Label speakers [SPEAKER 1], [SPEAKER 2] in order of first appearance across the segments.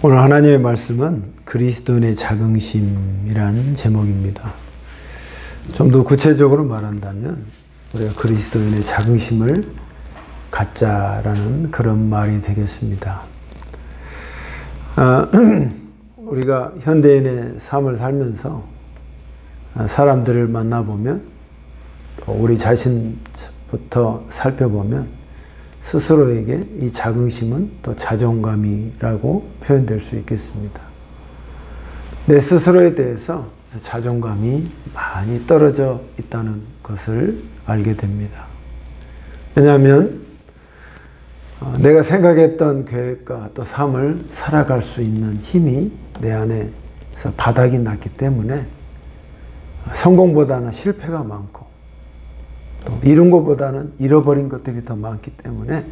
[SPEAKER 1] 오늘 하나님의 말씀은 그리스도인의 자긍심이라는 제목입니다. 좀 더 구체적으로 말한다면 우리가 그리스도인의 자긍심을 갖자라는 그런 말이 되겠습니다. 우리가 현대인의 삶을 살면서 사람들을 만나보면 또 우리 자신부터 살펴보면 스스로에게 이 자긍심은 또 자존감이라고 표현될 수 있겠습니다. 내 스스로에 대해서 자존감이 많이 떨어져 있다는 것을 알게 됩니다. 왜냐하면 내가 생각했던 계획과 또 삶을 살아갈 수 있는 힘이 내 안에서 바닥이 났기 때문에 성공보다는 실패가 많고 또 이룬 것보다는 잃어버린 것들이 더 많기 때문에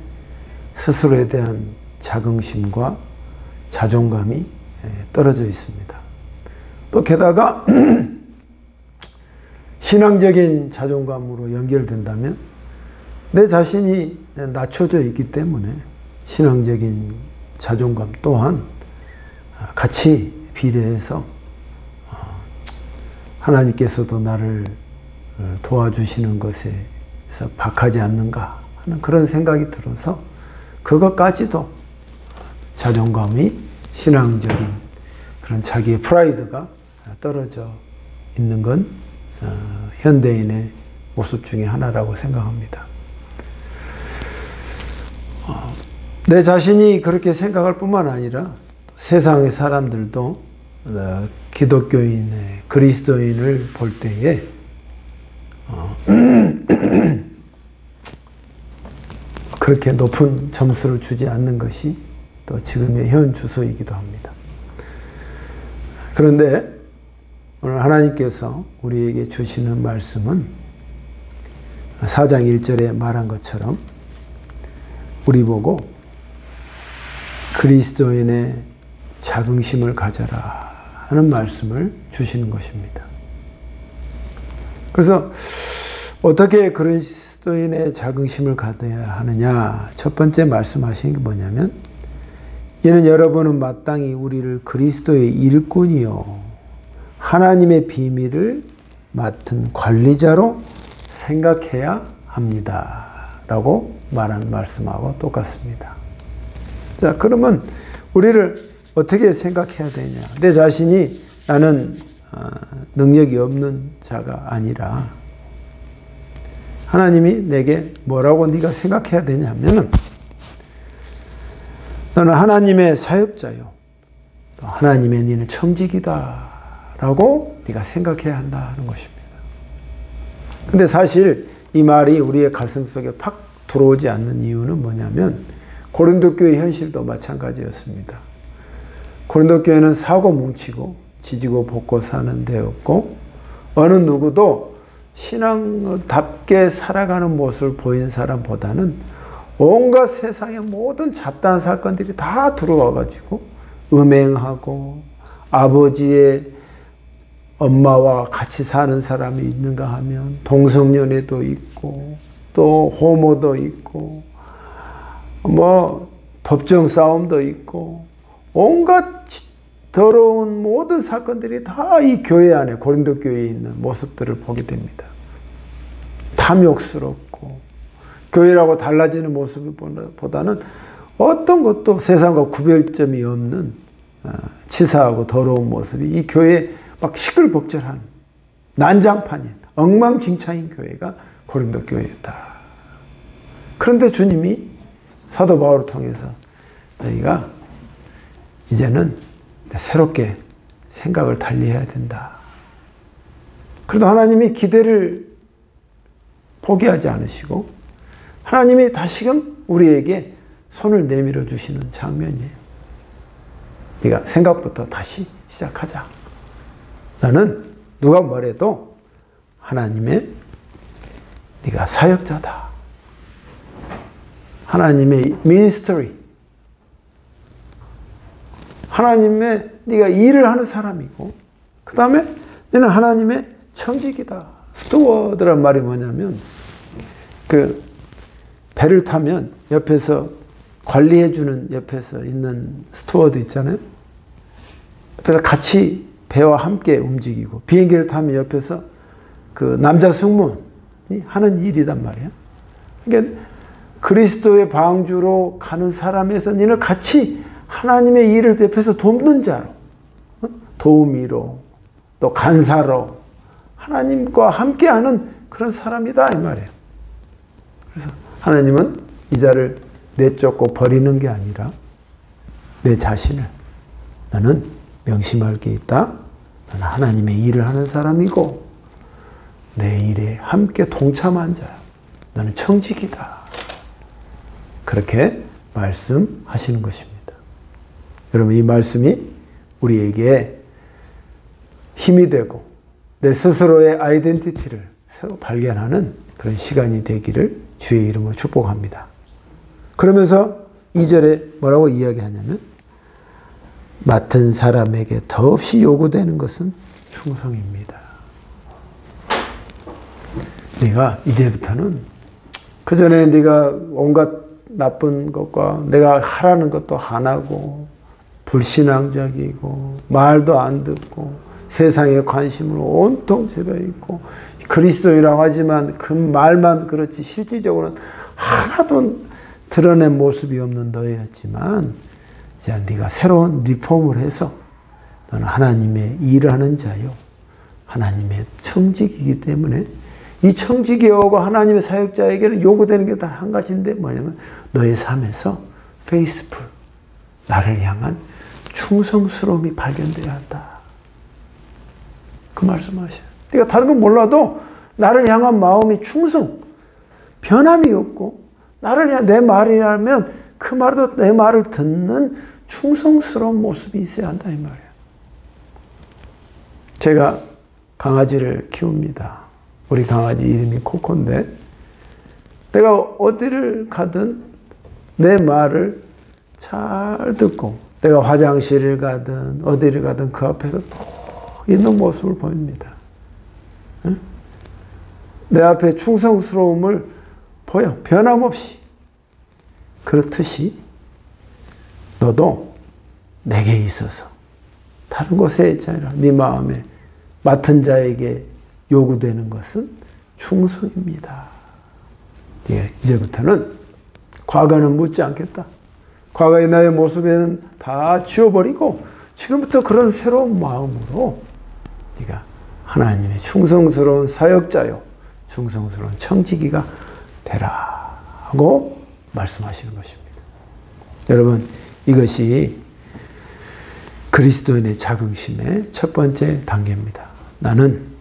[SPEAKER 1] 스스로에 대한 자긍심과 자존감이 떨어져 있습니다. 또 게다가 신앙적인 자존감으로 연결된다면 내 자신이 낮춰져 있기 때문에 신앙적인 자존감 또한 같이 비례해서 하나님께서도 나를 도와주시는 것에서 박하지 않는가 하는 그런 생각이 들어서 그것까지도 자존감이 신앙적인 그런 자기의 프라이드가 떨어져 있는 건 현대인의 모습 중에 하나라고 생각합니다. 내 자신이 그렇게 생각할 뿐만 아니라 세상의 사람들도 기독교인의 그리스도인을 볼 때에 그렇게 높은 점수를 주지 않는 것이 또 지금의 현 주소이기도 합니다. 그런데 오늘 하나님께서 우리에게 주시는 말씀은 4장 1절에 말한 것처럼 우리 보고 그리스도인의 자긍심을 가져라 하는 말씀을 주시는 것입니다. 그래서 어떻게 그리스도인의 자긍심을 가져야 하느냐? 첫 번째 말씀하신 게 뭐냐면 이는 여러분은 마땅히 우리를 그리스도의 일꾼이요 하나님의 비밀을 맡은 관리자로 생각해야 합니다. 라고 말한 말씀하고 똑같습니다. 자, 그러면 우리를 어떻게 생각해야 되냐? 내 자신이 나는 능력이 없는 자가 아니라 하나님이 내게 뭐라고 네가 생각해야 되냐면은 너는 하나님의 사역자요. 또 하나님의 너는 청직이다. 라고 네가 생각해야 한다는 것입니다. 근데 사실 이 말이 우리의 가슴 속에 팍 들어오지 않는 이유는 뭐냐면 고린도 교회 현실도 마찬가지였습니다. 고린도 교회는 사고 뭉치고 지지고 볶고 사는 데였고 어느 누구도 신앙답게 살아가는 모습을 보인 사람보다는 온갖 세상의 모든 잡다한 사건들이 다 들어와가지고 음행하고 아버지의 엄마와 같이 사는 사람이 있는가 하면 동성연애도 있고 또 호모도 있고 뭐 법정 싸움도 있고 온갖 더러운 모든 사건들이 다 이 교회 안에 고린도 교회에 있는 모습들을 보게 됩니다. 탐욕스럽고 교회라고 달라지는 모습보다는 어떤 것도 세상과 구별점이 없는 치사하고 더러운 모습이 이 교회에 막 시끌벅적한 난장판인 엉망진창인 교회가 고린도 교회였다. 그런데 주님이 사도 바울을 통해서 너희가 이제는 새롭게 생각을 달리해야 된다. 그래도 하나님이 기대를 포기하지 않으시고 하나님이 다시금 우리에게 손을 내밀어 주시는 장면이에요. 네가 생각부터 다시 시작하자. 너는 누가 뭐래도 하나님의 네가 사역자다. 하나님의 미니스터리. 하나님의 네가 일을 하는 사람이고 그 다음에 너는 하나님의 청직이다. 스튜어드란 말이 뭐냐면 그 배를 타면 옆에서 관리해주는 옆에서 있는 스튜어드 있잖아요. 옆에서 같이 배와 함께 움직이고 비행기를 타면 옆에서 그 남자 승무원이 하는 일이란 말이야. 그러니까 그리스도의 방주로 가는 사람에서 너는 같이 하나님의 일을 옆에서 돕는 자로, 도우미로, 또 간사로 하나님과 함께하는 그런 사람이다 이 말이에요. 그래서 하나님은 이 자를 내쫓고 버리는 게 아니라 내 자신을 너는 명심할 게 있다. 너는 하나님의 일을 하는 사람이고 내 일에 함께 동참한 자야. 너는 청직이다. 그렇게 말씀하시는 것입니다. 여러분 이 말씀이 우리에게 힘이 되고 내 스스로의 아이덴티티를 새로 발견하는 그런 시간이 되기를 주의 이름으로 축복합니다. 그러면서 2절에 뭐라고 이야기하냐면 맡은 사람에게 더없이 요구되는 것은 충성입니다. 네가 이제부터는 그전에 네가 온갖 나쁜 것과 내가 하라는 것도 안 하고 불신앙적이고 말도 안 듣고 세상에 관심을 온통 제가 있고 그리스도인이라고 하지만 그 말만 그렇지 실질적으로는 하나도 드러낸 모습이 없는 너였지만 이제 네가 새로운 리폼을 해서 너는 하나님의 일을 하는 자요 하나님의 청직이기 때문에 이 청지기하고 하나님의 사역자에게는 요구되는 게 단 한 가지인데 뭐냐면 너의 삶에서 faithful, 나를 향한 충성스러움이 발견돼야 한다. 그 말씀하셔요. 네가 다른 건 몰라도 나를 향한 마음이 충성, 변함이 없고 나를 향한 내 말이라면 그 말도 내 말을 듣는 충성스러운 모습이 있어야 한다 이 말이에요. 제가 강아지를 키웁니다. 우리 강아지 이름이 코코인데 내가 어디를 가든 내 말을 잘 듣고 내가 화장실을 가든 어디를 가든 그 앞에서 또 있는 모습을 보입니다. 응? 내 앞에 충성스러움을 보여. 변함없이. 그렇듯이 너도 내게 있어서 다른 곳에 있지 않아. 네 마음에 맡은 자에게 요구되는 것은 충성입니다. 예, 이제부터는 과거는 묻지 않겠다. 과거의 나의 모습에는 다 지워버리고 지금부터 그런 새로운 마음으로 네가 하나님의 충성스러운 사역자요 충성스러운 청지기가 되라 하고 말씀하시는 것입니다. 여러분 이것이 그리스도인의 자긍심의 첫 번째 단계입니다. 나는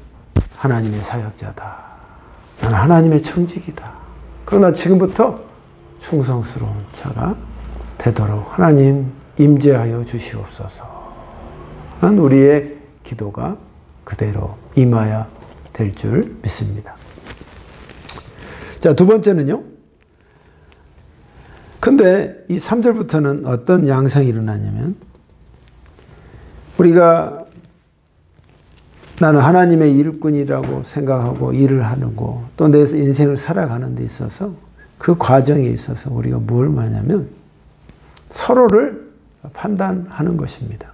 [SPEAKER 1] 하나님의 사역자다. 나는 하나님의 청지기다. 그러나 지금부터 충성스러운 자가 되도록 하나님 임재하여 주시옵소서. 난 우리의 기도가 그대로 임하여 될 줄 믿습니다. 자, 두 번째는요. 근데 이 3절부터는 어떤 양상이 일어나냐면 우리가 나는 하나님의 일꾼이라고 생각하고 일을 하고 또 내 인생을 살아가는 데 있어서 그 과정에 있어서 우리가 뭘 하냐면 서로를 판단하는 것입니다.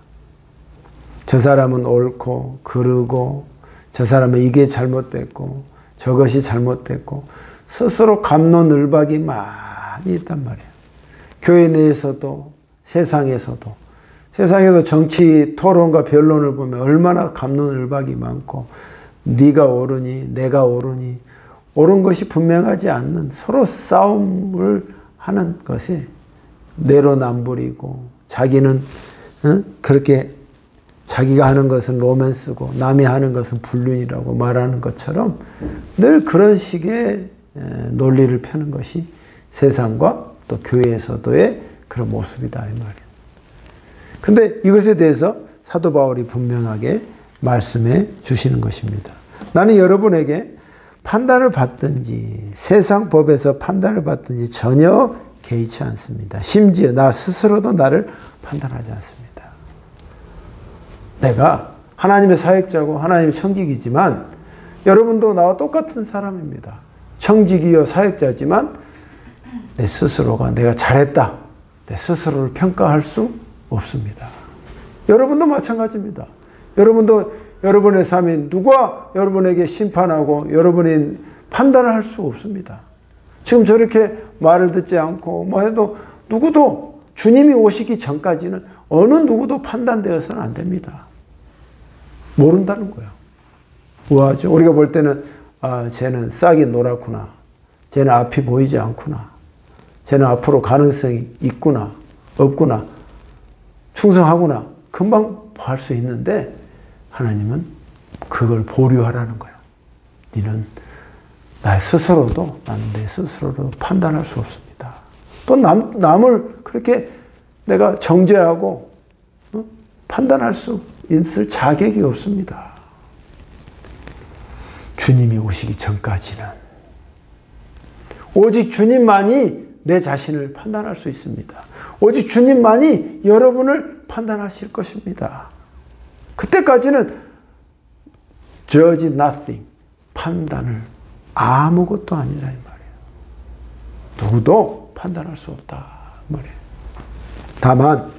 [SPEAKER 1] 저 사람은 옳고 그르고 저 사람은 이게 잘못됐고 저것이 잘못됐고 스스로 갑론을박이 많이 있단 말이에요. 교회 내에서도 세상에서도 정치 토론과 변론을 보면 얼마나 갑론을박이 많고 네가 옳으니 내가 옳으니 옳은 것이 분명하지 않는 서로 싸움을 하는 것에 내로남불이고 자기는 그렇게 자기가 하는 것은 로맨스고 남이 하는 것은 불륜이라고 말하는 것처럼 늘 그런 식의 논리를 펴는 것이 세상과 또 교회에서도의 그런 모습이다 이 말이에요. 근데 이것에 대해서 사도 바울이 분명하게 말씀해 주시는 것입니다. 나는 여러분에게 판단을 받든지 세상 법에서 판단을 받든지 전혀 개의치 않습니다. 심지어 나 스스로도 나를 판단하지 않습니다. 내가 하나님의 사역자고 하나님의 청직이지만 여러분도 나와 똑같은 사람입니다. 청직이요 사역자지만 내 스스로가 내가 잘했다. 내 스스로를 평가할 수 없습니다. 여러분도 마찬가지입니다. 여러분도 여러분의 삶이 누가 여러분에게 심판하고 여러분이 판단을 할 수 없습니다. 지금 저렇게 말을 듣지 않고 뭐 해도 누구도 주님이 오시기 전까지는 어느 누구도 판단되어서는 안 됩니다. 모른다는 거예요. 우아하죠. 우리가 볼 때는 쟤는 싹이 노랗구나. 쟤는 앞이 보이지 않구나. 쟤는 앞으로 가능성이 있구나. 없구나. 충성하구나. 금방 볼 수 있는데 하나님은 그걸 보류하라는 거예요. 너는 나의 스스로도 나는 내 스스로도 판단할 수 없습니다. 또 남을 그렇게 내가 정죄하고 판단할 수 있을 자격이 없습니다. 주님이 오시기 전까지는 오직 주님만이 내 자신을 판단할 수 있습니다. 오직 주님만이 여러분을 판단하실 것입니다. 그때까지는 judge nothing, 판단을 아무것도 아니라 이 말이에요. 누구도 판단할 수 없다 말이에요. 다만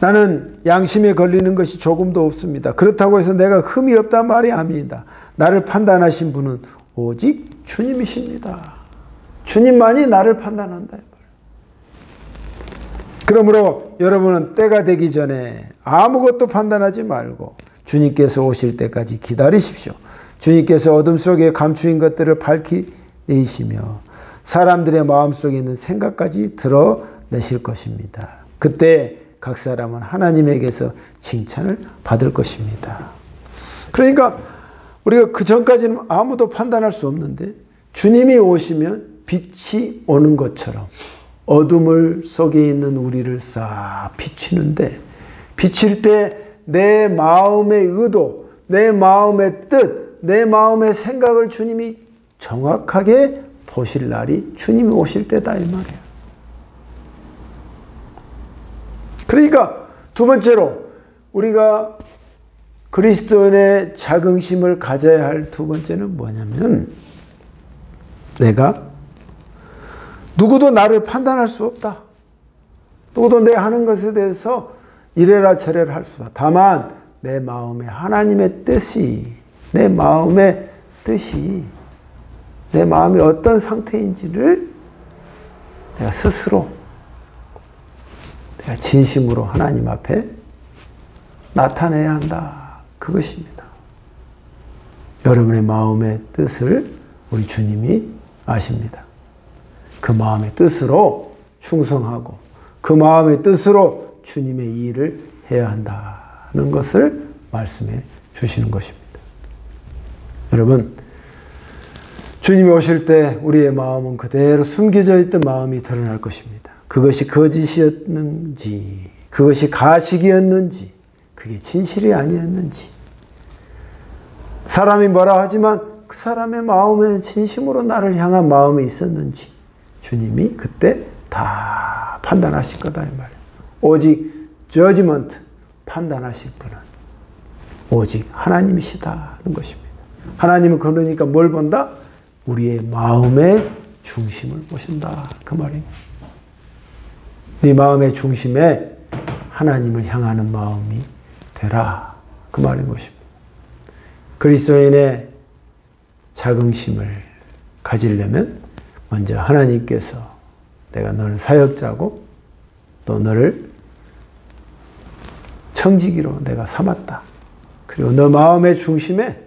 [SPEAKER 1] 나는 양심에 걸리는 것이 조금도 없습니다. 그렇다고 해서 내가 흠이 없단 말이 아닙니다. 나를 판단하신 분은 오직 주님이십니다. 주님만이 나를 판단한다. 그러므로 여러분은 때가 되기 전에 아무것도 판단하지 말고 주님께서 오실 때까지 기다리십시오. 주님께서 어둠 속에 감추인 것들을 밝히시며 사람들의 마음속에 있는 생각까지 드러내실 것입니다. 그때 각 사람은 하나님에게서 칭찬을 받을 것입니다. 그러니까 우리가 그 전까지는 아무도 판단할 수 없는데 주님이 오시면 빛이 오는 것처럼 어둠을 속에 있는 우리를 싹 비추는데 비칠 때 내 마음의 의도, 내 마음의 뜻, 내 마음의 생각을 주님이 정확하게 보실 날이 주님이 오실 때다 이 말이에요. 그러니까 두 번째로 우리가 그리스도인의 자긍심을 가져야 할 두 번째는 뭐냐면 내가 누구도 나를 판단할 수 없다. 누구도 내 하는 것에 대해서 이래라 저래라 할 수 없다. 다만 내 마음에 하나님의 뜻이 내 마음의 마음이 어떤 상태인지를 내가 스스로 내가 진심으로 하나님 앞에 나타내야 한다. 그것입니다. 여러분의 마음의 뜻을 우리 주님이 아십니다. 그 마음의 뜻으로 충성하고 그 마음의 뜻으로 주님의 일을 해야 한다는 것을 말씀해 주시는 것입니다. 여러분, 주님이 오실 때 우리의 마음은 그대로 숨겨져 있던 마음이 드러날 것입니다. 그것이 거짓이었는지, 그것이 가식이었는지, 그게 진실이 아니었는지, 사람이 뭐라 하지만 그 사람의 마음에 진심으로 나를 향한 마음이 있었는지 주님이 그때 다 판단하실 거다 이 말이에요. 오직 judgment, 판단하실 분은 오직 하나님이시다는 것입니다. 하나님은 그러니까 뭘 본다? 우리의 마음의 중심을 보신다 그 말입니다. 네 마음의 중심에 하나님을 향하는 마음이 되라 그 말인 것입니다. 그리스도인의 자긍심을 가지려면 먼저 하나님께서 내가 너를 사역자고 또 너를 청지기로 내가 삼았다. 그리고 너 마음의 중심에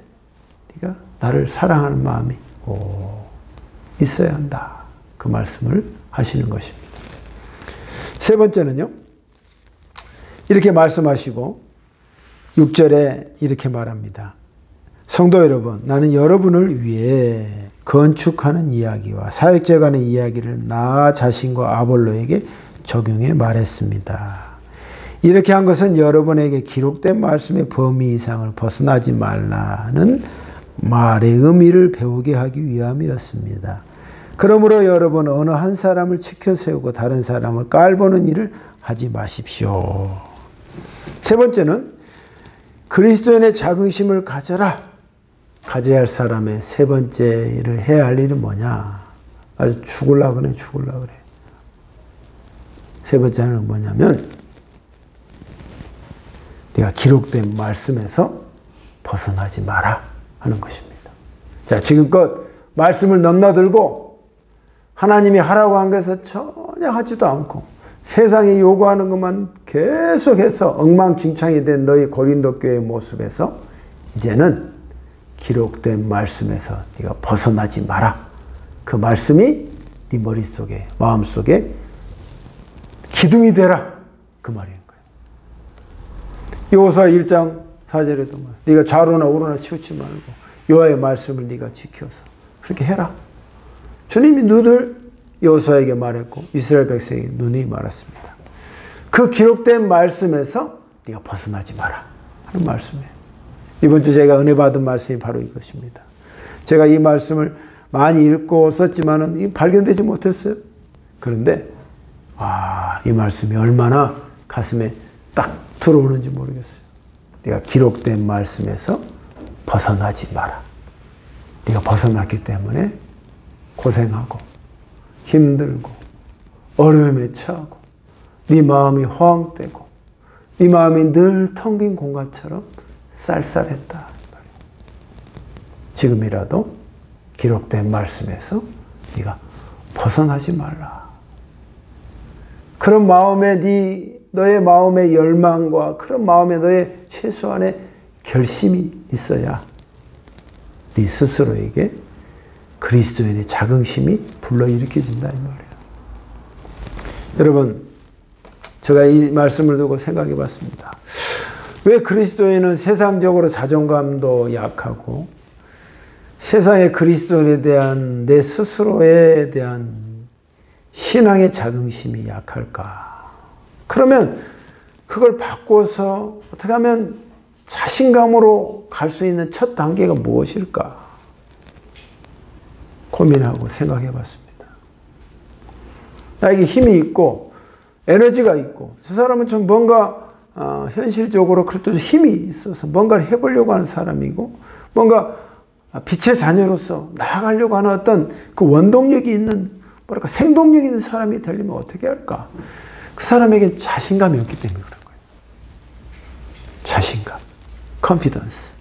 [SPEAKER 1] 네가 나를 사랑하는 마음이 있어야 한다. 그 말씀을 하시는 것입니다. 세 번째는요. 이렇게 말씀하시고 6절에 이렇게 말합니다. 성도 여러분, 나는 여러분을 위해 건축하는 이야기와 사역자에 관한 이야기를 나 자신과 아볼로에게 적용해 말했습니다. 이렇게 한 것은 여러분에게 기록된 말씀의 범위 이상을 벗어나지 말라는 말의 의미를 배우게 하기 위함이었습니다. 그러므로 여러분 어느 한 사람을 치켜 세우고 다른 사람을 깔보는 일을 하지 마십시오. 세 번째는 그리스도인의 자긍심을 가져라. 가져야 할 사람의 세 번째 일을 해야 할 일은 뭐냐? 아주 죽을라 그래. 세 번째는 뭐냐면 네가 기록된 말씀에서 벗어나지 마라 하는 것입니다. 자, 지금껏 말씀을 넘나들고 하나님이 하라고 한 것에서 전혀 하지도 않고 세상이 요구하는 것만 계속해서 엉망진창이 된 너희 고린도 교회의 모습에서 이제는 기록된 말씀에서 네가 벗어나지 마라. 그 말씀이 네 머릿속에, 마음속에 기둥이 되라. 그 말인 거예요. 여호수아 1장 4절에도 네가 좌로나 우로나 치우치 말고 여호와의 말씀을 네가 지켜서 그렇게 해라. 주님이 늘 여호수아에게 말했고 이스라엘 백성에게 누누이 말했습니다. 그 기록된 말씀에서 네가 벗어나지 마라 하는 말씀이에요. 이번 주 제가 은혜 받은 말씀이 바로 이것입니다. 제가 이 말씀을 많이 읽고 썼지만은 발견되지 못했어요. 그런데 이 말씀이 얼마나 가슴에 딱 들어오는지 모르겠어요. 네가 기록된 말씀에서 벗어나지 마라. 네가 벗어났기 때문에 고생하고 힘들고 어려움에 처하고 네 마음이 허황되고 네 마음이 늘 텅 빈 공간처럼 쌀쌀했다. 지금이라도 기록된 말씀에서 네가 벗어나지 말라. 그런 마음에 너의 마음의 열망과 그런 마음에 너의 최소한의 결심이 있어야 네 스스로에게 그리스도인의 자긍심이 불러일으켜진다 이 말이에요. 여러분, 제가 이 말씀을 두고 생각해 봤습니다. 왜 그리스도인은 세상적으로 자존감도 약하고 세상의 그리스도인에 대한 내 스스로에 대한 신앙의 자긍심이 약할까? 그러면 그걸 바꿔서 어떻게 하면 자신감으로 갈 수 있는 첫 단계가 무엇일까? 고민하고 생각해 봤습니다. 나에게 힘이 있고 에너지가 있고 저 사람은 좀 뭔가 현실적으로 그래도 힘이 있어서 뭔가를 해보려고 하는 사람이고 뭔가 빛의 자녀로서 나아가려고 하는 어떤 그 원동력이 있는 뭐랄까 생동력 있는 사람이 되려면 어떻게 할까? 그 사람에겐 자신감이 없기 때문에 그런 거예요. 자신감, confidence.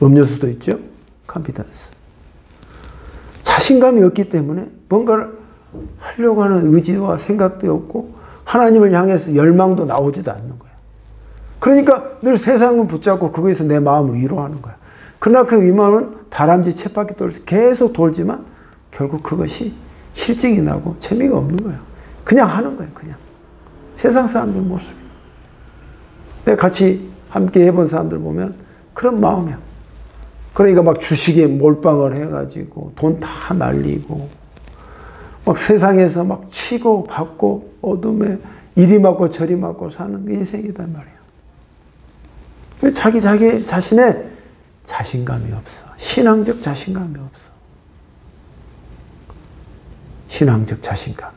[SPEAKER 1] 음료수도 있죠? confidence. 자신감이 없기 때문에 뭔가를 하려고 하는 의지와 생각도 없고 하나님을 향해서 열망도 나오지도 않는 거야. 그러니까 늘 세상을 붙잡고 거기서 내 마음을 위로하는 거야. 그러나 그 위마는 다람쥐 쳇바퀴 돌면서 계속 돌지만 결국 그것이 실증이 나고 재미가 없는 거야. 그냥 하는 거야. 그냥. 세상 사람들 모습이. 내가 같이 함께 해본 사람들 보면 그런 마음이야. 그러니까 막 주식에 몰빵을 해가지고 돈 다 날리고 막 세상에서 막 치고 받고 어둠에 이리 맞고 저리 맞고 사는 게 인생이단 말이야. 자기 자신의 자신감이 없어. 신앙적 자신감이 없어. 신앙적 자신감.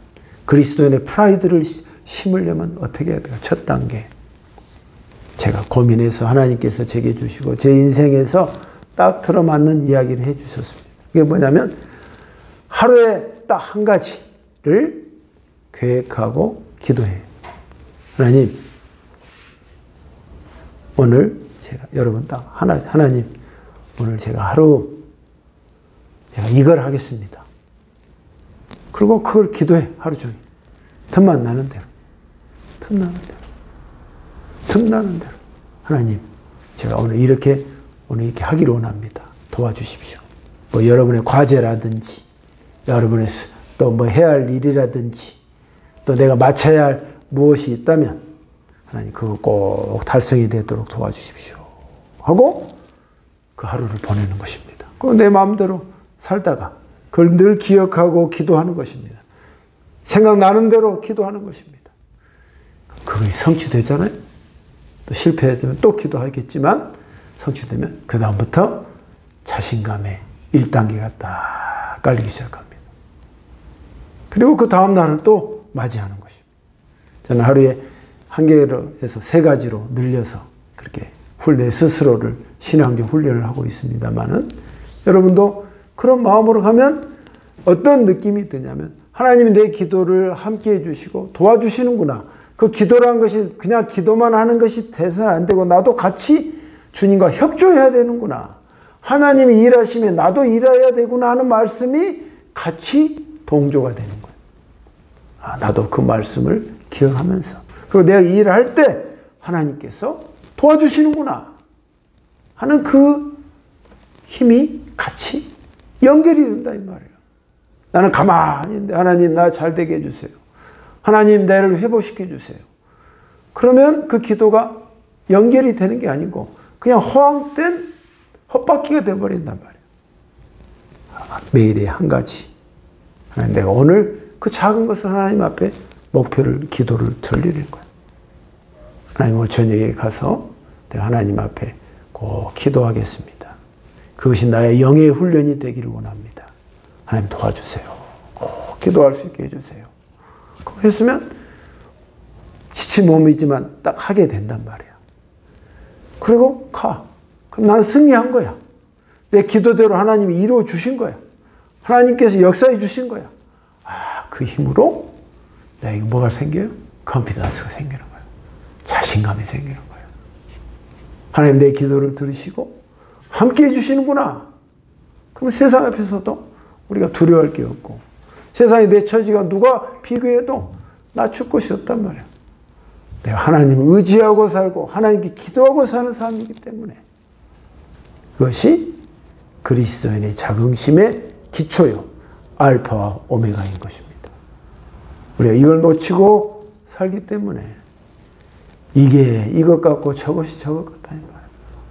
[SPEAKER 1] 그리스도인의 프라이드를 심으려면 어떻게 해야 될까? 첫 단계. 제가 고민해서 하나님께서 제게 주시고 제 인생에서 딱 들어맞는 이야기를 해 주셨습니다. 그게 뭐냐면 하루에 딱 한 가지를 계획하고 기도해요. 하나님, 오늘 제가 여러분 딱 하나님 오늘 제가 하루 내가 이걸 하겠습니다. 그리고 그걸 기도해 하루 종일. 틈만 나는 대로. 틈나는 대로. 하나님, 제가 오늘 이렇게 하기를 원합니다. 도와주십시오. 뭐 여러분의 과제라든지, 여러분의 또 뭐 해야 할 일이라든지, 또 내가 마쳐야 할 무엇이 있다면, 하나님 그거 꼭 달성이 되도록 도와주십시오. 하고 그 하루를 보내는 것입니다. 그리고 내 마음대로 살다가 그걸 늘 기억하고 기도하는 것입니다. 생각나는 대로 기도하는 것입니다. 그게 성취되잖아요. 또 실패되면 또 기도하겠지만 성취되면 그 다음부터 자신감의 1단계가 딱 깔리기 시작합니다. 그리고 그 다음 날을 또 맞이하는 것입니다. 저는 하루에 1개에서 3가지로 늘려서 그렇게 내 스스로를 신앙적 훈련을 하고 있습니다만은 여러분도 그런 마음으로 가면 어떤 느낌이 드냐면 하나님이 내 기도를 함께 해주시고 도와주시는구나. 그 기도라는 것이 그냥 기도만 하는 것이 돼서는 안 되고 나도 같이 주님과 협조해야 되는구나. 하나님이 일하시면 나도 일해야 되구나 하는 말씀이 같이 동조가 되는 거예요. 나도 그 말씀을 기억하면서 그리고 내가 이 일을 할 때 하나님께서 도와주시는구나 하는 그 힘이 같이 연결이 된다 이 말이에요. 나는 가만히 있는데 하나님 나 잘 되게 해주세요. 하나님 나를 회복시켜 주세요. 그러면 그 기도가 연결이 되는 게 아니고 그냥 허황된 헛바퀴가 되어버린단 말이에요. 매일의 한 가지. 내가 오늘 그 작은 것을 하나님 앞에 목표를 기도를 돌리는 거예요. 하나님 오늘 저녁에 가서 내가 하나님 앞에 꼭 기도하겠습니다. 그것이 나의 영의 훈련이 되기를 원합니다. 하나님 도와주세요. 꼭 기도할 수 있게 해주세요. 그거 했으면 지친 몸이지만 딱 하게 된단 말이야. 그리고 가. 그럼 나는 승리한 거야. 내 기도대로 하나님이 이루어 주신 거야. 하나님께서 역사해 주신 거야. 그 힘으로 내가 뭐가 생겨요? 컨피던스가 생기는 거예요. 자신감이 생기는 거예요. 하나님 내 기도를 들으시고 함께 해주시는구나. 그럼 세상 앞에서도 우리가 두려워할 게 없고 세상에 내 처지가 누가 비교해도 낮출 곳이 없단 말이야. 내가 하나님을 의지하고 살고 하나님께 기도하고 사는 삶이기 때문에 그것이 그리스도인의 자긍심의 기초요. 알파와 오메가인 것입니다. 우리가 이걸 놓치고 살기 때문에 이게 이것 같고 저것이 저것 같다.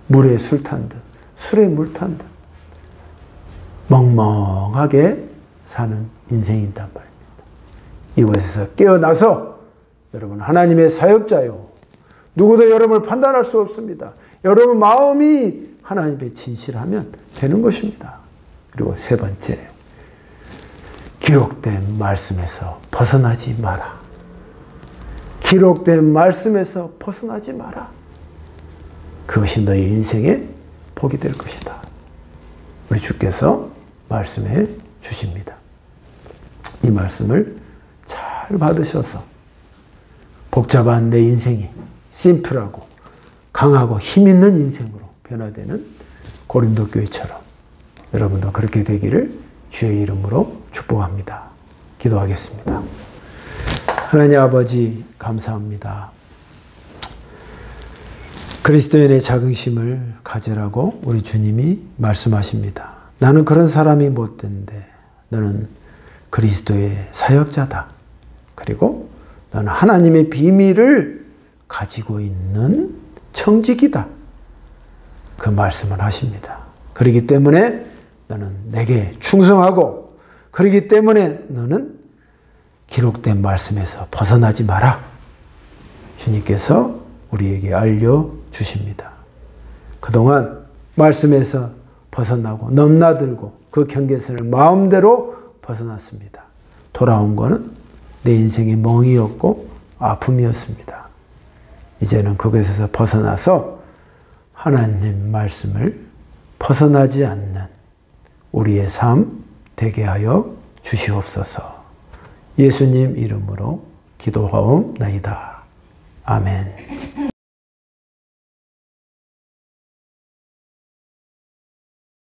[SPEAKER 1] 물에 술 탄 듯, 술에 물 탄 듯 멍멍하게 사는 인생이란 말입니다. 이곳에서 깨어나서 여러분 하나님의 사역자요. 누구도 여러분을 판단할 수 없습니다. 여러분 마음이 하나님의 진실하면 되는 것입니다. 그리고 세 번째, 기록된 말씀에서 벗어나지 마라. 기록된 말씀에서 벗어나지 마라. 그것이 너의 인생의 복이 될 것이다. 우리 주께서 말씀해 주십니다. 이 말씀을 잘 받으셔서 복잡한 내 인생이 심플하고 강하고 힘있는 인생으로 변화되는 고린도 교회처럼 여러분도 그렇게 되기를 주의 이름으로 축복합니다. 기도하겠습니다. 하나님 아버지 감사합니다. 그리스도인의 자긍심을 가지라고 우리 주님이 말씀하십니다. 나는 그런 사람이 못 된데 너는 그리스도의 사역자다. 그리고 너는 하나님의 비밀을 가지고 있는 청지기다. 그 말씀을 하십니다. 그렇기 때문에 너는 내게 충성하고 그렇기 때문에 너는 기록된 말씀에서 벗어나지 마라. 주님께서 우리에게 알려주십니다. 그동안 말씀에서 벗어나고 넘나들고 그 경계선을 마음대로 벗어났습니다. 돌아온 것은 내 인생의 멍이었고 아픔이었습니다. 이제는 그것에서 벗어나서 하나님 말씀을 벗어나지 않는 우리의 삶 되게 하여 주시옵소서. 예수님 이름으로 기도하옵나이다. 아멘.